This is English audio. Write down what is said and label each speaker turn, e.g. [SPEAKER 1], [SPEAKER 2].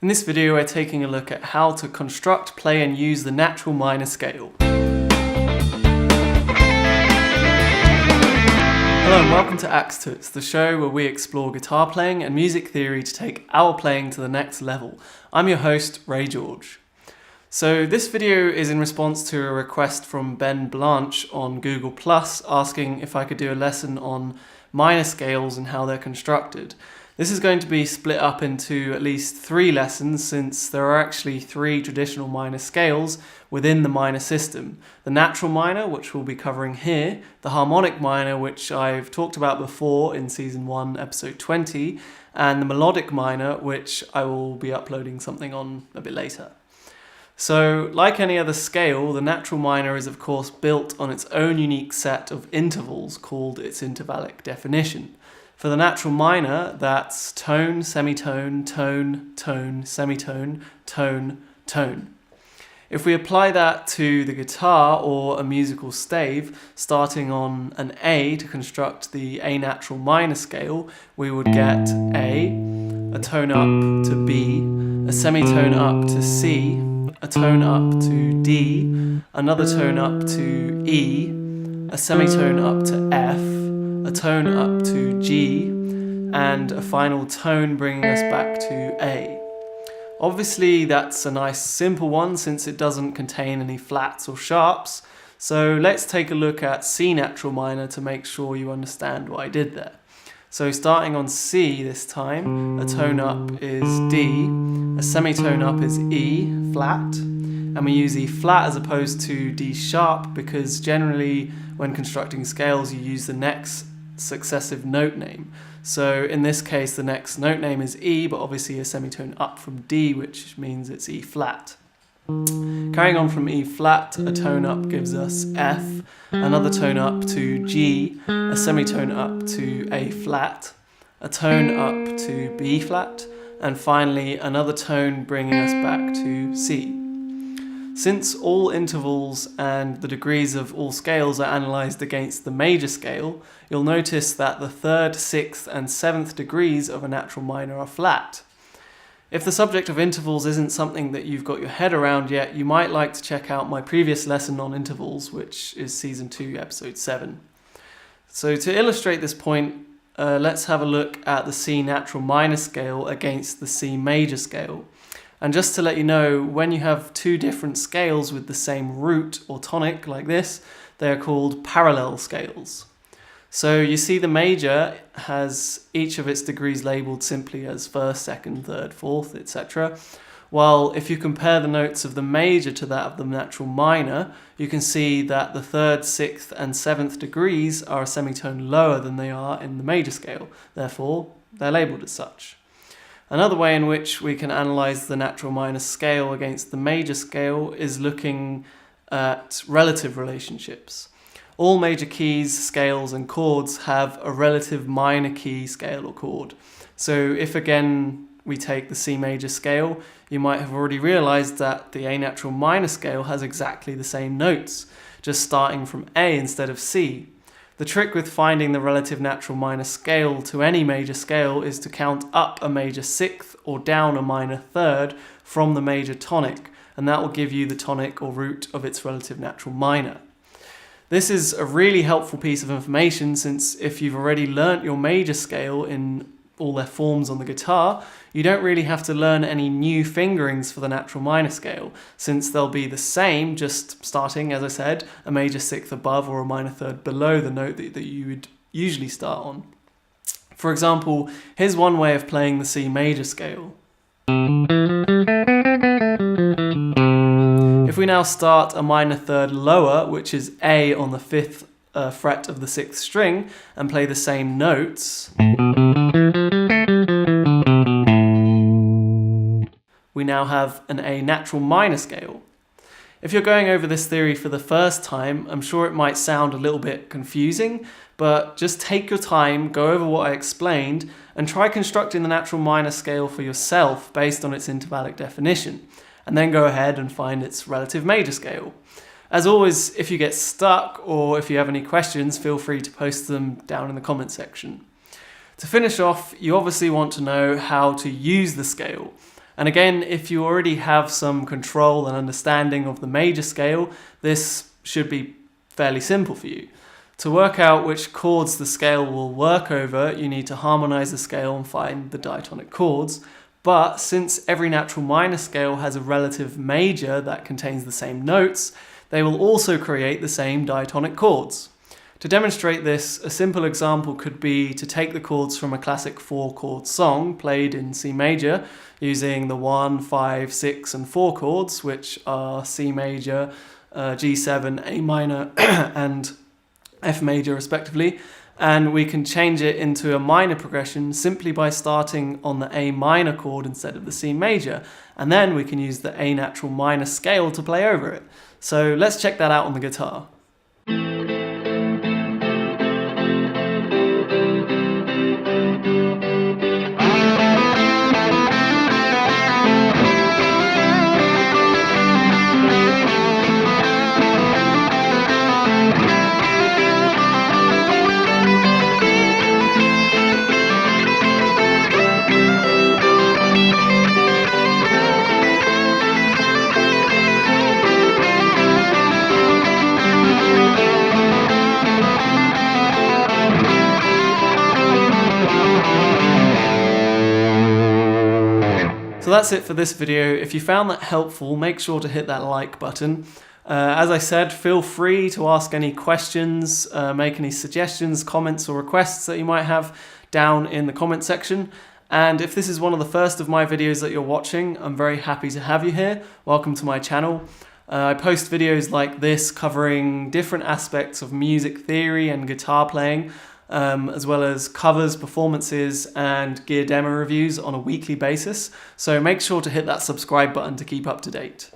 [SPEAKER 1] In this video we're taking a look at how to construct, play and use the natural minor scale. Hello and welcome to Tuts, the show where we explore guitar playing and music theory to take our playing to the next level. I'm your host, Ray George. So this video is in response to a request from Blanch on Google Plus asking if I could do a lesson on minor scales and how they're constructed. This is going to be split up into at least 3 lessons since there are actually 3 traditional minor scales within the minor system. The natural minor, which we'll be covering here, the harmonic minor, which I've talked about before in season 1, episode 20, and the melodic minor, which I will be uploading something on a bit later. So, like any other scale, the natural minor is of course built on its own unique set of intervals called its intervallic definition. For the natural minor, that's tone, semitone, tone, tone, semitone, tone, tone. If we apply that to the guitar or a musical stave, starting on an A to construct the A natural minor scale, we would get a tone up to B, a semitone up to C, a tone up to D, another tone up to E, a semitone up to F, a tone up to G, and a final tone bringing us back to A. Obviously that's a nice simple one since it doesn't contain any flats or sharps, so let's take a look at C natural minor to make sure you understand what I did there. So starting on C this time, a tone up is D, a semitone up is E flat, and we use E flat as opposed to D sharp because generally when constructing scales you use the next successive note name. So in this case the next note name is E, but obviously a semitone up from D, which means it's E flat. Carrying on from E flat, a tone up gives us F, another tone up to G, a semitone up to A flat, a tone up to B flat, and finally another tone bringing us back to C. Since all intervals and the degrees of all scales are analysed against the major scale, you'll notice that the 3rd, 6th and 7th degrees of a natural minor are flat. If the subject of intervals isn't something that you've got your head around yet, you might like to check out my previous lesson on intervals, which is season 2, episode 7. So to illustrate this point, let's have a look at the C natural minor scale against the C major scale. And just to let you know, when you have 2 different scales with the same root or tonic like this, they are called parallel scales. So you see the major has each of its degrees labelled simply as 1st, 2nd, 3rd, 4th, etc. While if you compare the notes of the major to that of the natural minor, you can see that the 3rd, 6th and 7th degrees are a semitone lower than they are in the major scale. Therefore, they're labelled as such. Another way in which we can analyse the natural minor scale against the major scale is looking at relative relationships. All major keys, scales and chords have a relative minor key, scale or chord. So if again we take the C major scale, you might have already realised that the A natural minor scale has exactly the same notes, just starting from A instead of C. The trick with finding the relative natural minor scale to any major scale is to count up a major 6th or down a minor 3rd from the major tonic, and that will give you the tonic or root of its relative natural minor. This is a really helpful piece of information since if you've already learnt your major scale in all their forms on the guitar, you don't really have to learn any new fingerings for the natural minor scale, since they'll be the same, just starting, as I said, a major 6th above or a minor 3rd below the note that you would usually start on. For example, here's one way of playing the C major scale. If we now start a minor 3rd lower, which is A on the 5th fret of the 6th string, and play the same notes, we now have an A natural minor scale. If you're going over this theory for the first time, I'm sure it might sound a little bit confusing, but just take your time, go over what I explained, and try constructing the natural minor scale for yourself based on its intervallic definition, and then go ahead and find its relative major scale. As always, if you get stuck or if you have any questions, feel free to post them down in the comment section. To finish off, you obviously want to know how to use the scale. And again, if you already have some control and understanding of the major scale, this should be fairly simple for you. To work out which chords the scale will work over, you need to harmonize the scale and find the diatonic chords. But since every natural minor scale has a relative major that contains the same notes, they will also create the same diatonic chords. To demonstrate this, a simple example could be to take the chords from a classic 4-chord song played in C major using the 1, 5, 6 and 4 chords, which are C major, G7, A minor and F major respectively, and we can change it into a minor progression simply by starting on the A minor chord instead of the C major, and then we can use the A natural minor scale to play over it. So let's check that out on the guitar. So that's it for this video. If you found that helpful, make sure to hit that like button. As I said, feel free to ask any questions, make any suggestions, comments or requests that you might have down in the comment section. And if this is one of the first of my videos that you're watching, I'm very happy to have you here. Welcome to my channel. I post videos like this covering different aspects of music theory and guitar playing, as well as covers, performances and gear demo reviews on a weekly basis. So make sure to hit that subscribe button to keep up to date.